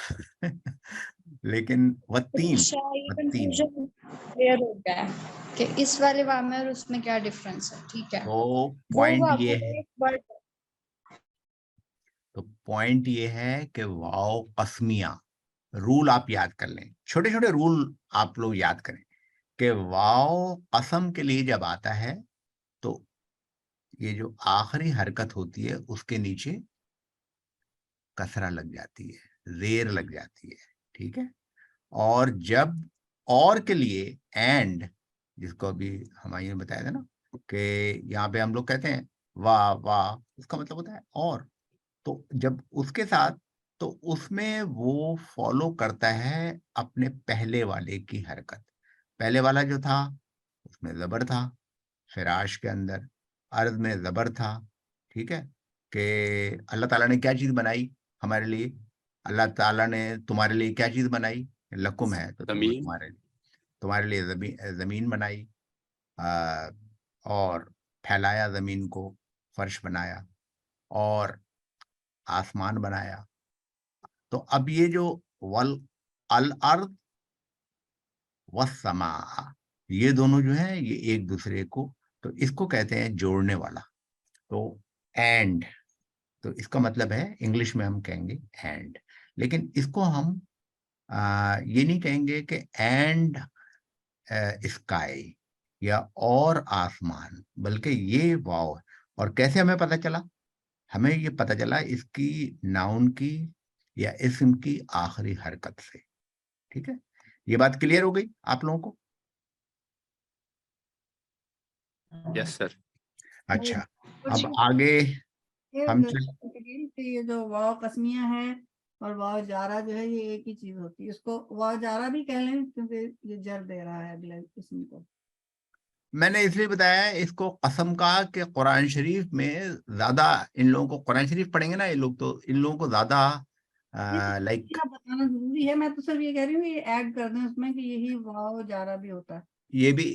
لیکن والتین، والتین. کلیئر ہو گیا ہے کہ اس والے واو میں اور اس میں کیا ڈفرنس ہے. ٹھیک ہے، تو پوائنٹ یہ ہے کہ واو قسمیہ رول آپ یاد کر لیں، چھوٹے چھوٹے رول آپ لوگ یاد کریں کہ واو قسم کے لیے جب آتا ہے تو یہ جو آخری حرکت ہوتی ہے اس کے نیچے کسرہ لگ جاتی ہے، زیر لگ جاتی ہے. ٹھیک ہے. اور جب اور کے لیے اینڈ، جس کو ابھی ہماری نے بتایا تھا نا کہ یہاں پہ ہم لوگ کہتے ہیں واہ واہ، اس کا مطلب ہوتا ہے اور. تو جب اس کے ساتھ، تو اس میں وہ فالو کرتا ہے اپنے پہلے والے کی حرکت. پہلے والا جو تھا اس میں زبر تھا، فراش کے اندر ارض میں زبر تھا. ٹھیک ہے، کہ اللہ تعالیٰ نے کیا چیز بنائی ہمارے لیے؟ اللہ تعالیٰ نے تمہارے لیے کیا چیز بنائی؟ لکم ہے تو زمین. تمہارے لیے زمین بنائی، اور پھیلایا زمین کو، فرش بنایا، اور آسمان بنایا. تو اب یہ جو الارض والسماء، یہ دونوں جو ہیں یہ ایک دوسرے کو، تو اس کو کہتے ہیں جوڑنے والا. تو اینڈ، تو اس کا مطلب ہے انگلش میں ہم کہیں گے اینڈ، لیکن اس کو ہم یہ نہیں کہیں گے کہ اینڈ اسکائی یا اور آسمان، بلکہ یہ واو. اور کیسے ہمیں پتہ چلا؟ ہمیں یہ پتہ چلا اس کی ناؤن کی یا اسم کی آخری حرکت سے. ٹھیک ہے، یہ بات کلیئر ہو گئی آپ لوگوں کو؟ یس سر. اچھا، اب آگے ہم یہ جو واو قسمیہ ہے اور واو جارہ جو ہے یہ ایک ہی چیز ہوتی ہے. اس کو واو جارہ بھی کہہ لیں کیونکہ یہ جر دے رہا ہے اگلے اسم کو. میں نے اس لیے بتایا ہے اس کو قسم کا کہ قرآن شریف میں زیادہ ان لوگوں کو قرآن شریف پڑھیں گے نا یہ لوگ تو ان لوگوں کو زیادہ لائک بتانا ضروری ہے. میں تو صرف یہ کہہ رہی ہوں یہ ایڈ کر دیں اس میں کہ یہی واو جارا بھی ہوتا ہے. یہ بھی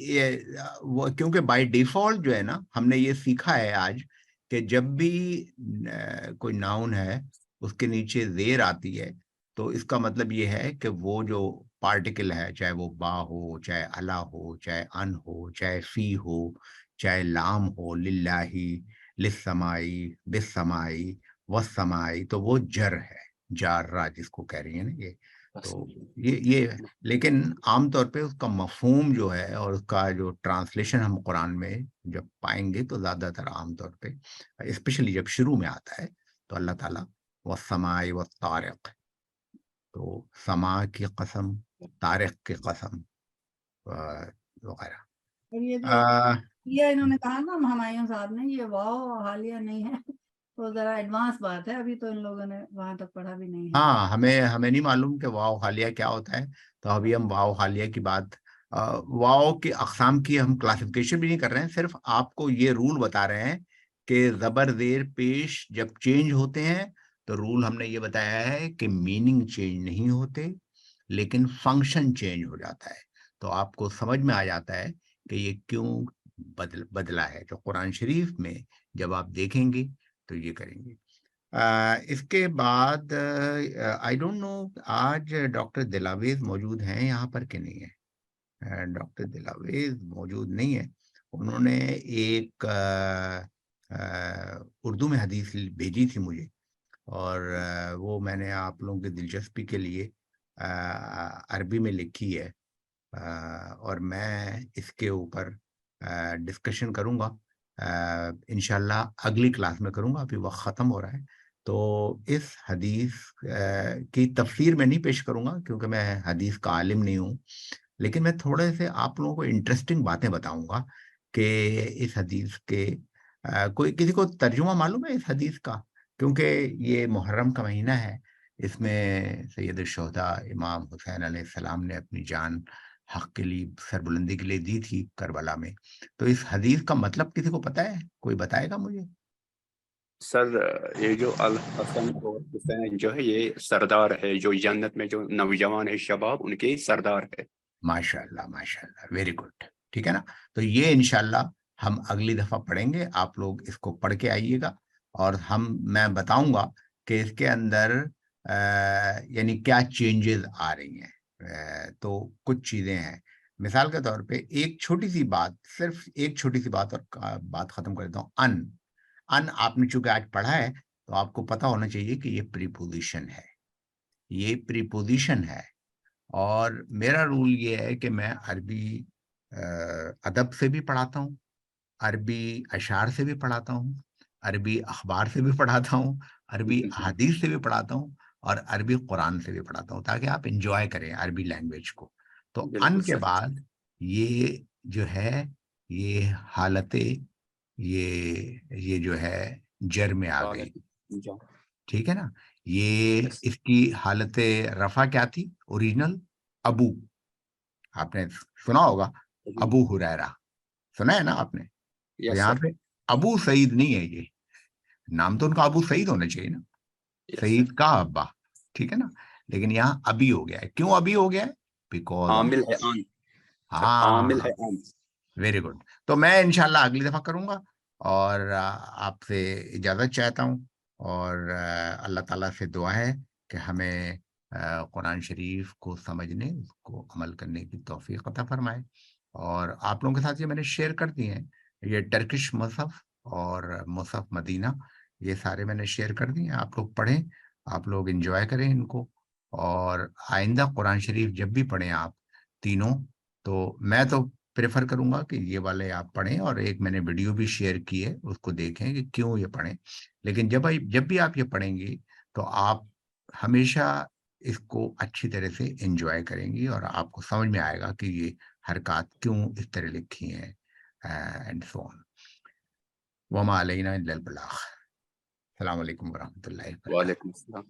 وہ کیونکہ بائی ڈیفالٹ جو ہے نا ہم نے یہ سیکھا ہے آج کہ جب بھی کوئی ناؤن ہے اس کے نیچے زیر آتی ہے تو اس کا مطلب یہ ہے کہ وہ جو پارٹیکل ہے چاہے وہ با ہو چاہے الا ہو چاہے ان ہو چاہے فی ہو چاہے لام ہو للہ للسمائی بالسمائی والسمائی تو وہ جر ہے جارہ جس کو کہہ رہی ہیں نا یہ تو یہ لیکن عام طور پہ اس کا مفہوم جو ہے اور اس کا جو ٹرانسلیشن ہم قرآن میں جب پائیں گے تو زیادہ تر عام طور پہ اسپیشلی جب شروع میں آتا ہے تو اللہ تعالیٰ والسماء والطارق تو سما کی قسم طارق کی قسم وغیرہ. اور یہ جو یہ انہوں نے کہا نا ہمایوں صاحب نے یہ واو حالیہ نہیں ہے تو ذرا ایڈوانس بات ہے ابھی تو ان لوگوں نے وہاں تک پڑھا بھی نہیں ہے. ہاں ہمیں نہیں معلوم کہ واو حالیہ کیا ہوتا ہے تو ابھی ہم واو حالیہ کی بات واو کی اقسام کی ہم کلاسیفیکیشن بھی نہیں کر رہے ہیں صرف آپ کو یہ رول بتا رہے ہیں کہ زبر زیر پیش جب چینج ہوتے ہیں تو رول ہم نے یہ بتایا ہے کہ میننگ چینج نہیں ہوتے لیکن فنکشن چینج ہو جاتا ہے تو آپ کو سمجھ میں آ جاتا ہے کہ یہ کیوں بدلا ہے جو قرآن شریف میں جب آپ دیکھیں گے تو یہ کریں گے. اس کے بعد آئی ڈونٹ نو آج ڈاکٹر دلاویز موجود ہیں یہاں پر کہ نہیں ہے. ڈاکٹر دلاویز موجود نہیں ہے. انہوں نے ایک اردو میں حدیث بھیجی تھی مجھے اور وہ میں نے آپ لوگوں کی دلچسپی کے لیے عربی میں لکھی ہے اور میں اس کے اوپر ڈسکشن کروں گا انشاءاللہ اگلی کلاس میں کروں گا. ابھی وقت ختم ہو رہا ہے تو اس حدیث کی تفسیر میں نہیں پیش کروں گا کیونکہ میں حدیث کا عالم نہیں ہوں لیکن میں تھوڑے سے آپ لوگوں کو انٹرسٹنگ باتیں بتاؤں گا کہ اس حدیث کے کوئی کسی کو ترجمہ معلوم ہے اس حدیث کا کیونکہ یہ محرم کا مہینہ ہے. اس میں سید الشہداء امام حسین علیہ السلام نے اپنی جان حق کے لیے سربلندی کے لیے دی تھی کربلا میں تو اس حدیث کا مطلب کسی کو پتہ ہے کوئی بتائے گا مجھے؟ سر یہ جو الحسن اور حسین جو ہے یہ سردار ہے جو جنت میں جو نوجوان ہے شباب ان کے سردار ہے. ماشاءاللہ ویری گڈ. ٹھیک ہے نا تو یہ انشاءاللہ ہم اگلی دفعہ پڑھیں گے. آپ لوگ اس کو پڑھ کے آئیے گا اور میں بتاؤں گا کہ اس کے اندر یعنی کیا چینجز آ رہی ہیں. تو کچھ چیزیں ہیں مثال کے طور پہ ایک چھوٹی سی بات صرف ایک چھوٹی سی بات اور بات ختم کر دیتا ہوں. ان آپ نے چونکہ آج پڑھا ہے تو آپ کو پتا ہونا چاہیے کہ یہ پریپوزیشن ہے. یہ پریپوزیشن ہے اور میرا رول یہ ہے کہ میں عربی ادب سے بھی پڑھاتا ہوں عربی اشعار سے بھی پڑھاتا ہوں عربی اخبار سے بھی پڑھاتا ہوں عربی حدیث سے بھی پڑھاتا ہوں اور عربی قرآن سے بھی پڑھاتا ہوں تاکہ آپ انجوائے کریں عربی لینگویج کو. تو ان کے بعد یہ جو ہے یہ حالت یہ جو ہے جر میں آ گئی. ٹھیک ہے نا یہ اس کی حالت رفع کیا تھی اوریجنل ابو آپ نے سنا ہوگا ابو ہریرہ سنا ہے نا آپ نے. تو یہاں پہ ابو سعید نہیں ہے یہ نام تو ان کا ابو سعید ہونا چاہیے نا سعید کا ابا. ٹھیک ہے نا لیکن یہاں ابھی ہو گیا ہے. کیوں ابھی ہو گیا ہے بیکاز ویری گڈ. تو میں انشاءاللہ اگلی دفعہ کروں گا اور آپ سے اجازت چاہتا ہوں اور اللہ تعالیٰ سے دعا ہے کہ ہمیں قرآن شریف کو سمجھنے اس کو عمل کرنے کی توفیق عطا فرمائے. اور آپ لوگوں کے ساتھ یہ میں نے شیئر کر دی ہیں یہ ٹرکش مصحف اور مصحف مدینہ یہ سارے میں نے شیئر کر دی ہیں. آپ لوگ پڑھیں آپ لوگ انجوائے کریں ان کو اور آئندہ قرآن شریف جب بھی پڑھیں آپ تینوں تو میں تو پریفر کروں گا کہ یہ والے آپ پڑھیں اور ایک میں نے ویڈیو بھی شیئر کی ہے اس کو دیکھیں کہ کیوں یہ پڑھیں. لیکن جب بھی آپ یہ پڑھیں گی تو آپ ہمیشہ اس کو اچھی طرح سے انجوائے کریں گی اور آپ کو سمجھ میں آئے گا کہ یہ حرکات کیوں اس طرح لکھی ہیں اینڈ سو آن. وما علینا الا البلاغ. السلام علیکم ورحمۃ اللہ وبرکاتہ. وعلیکم السلام.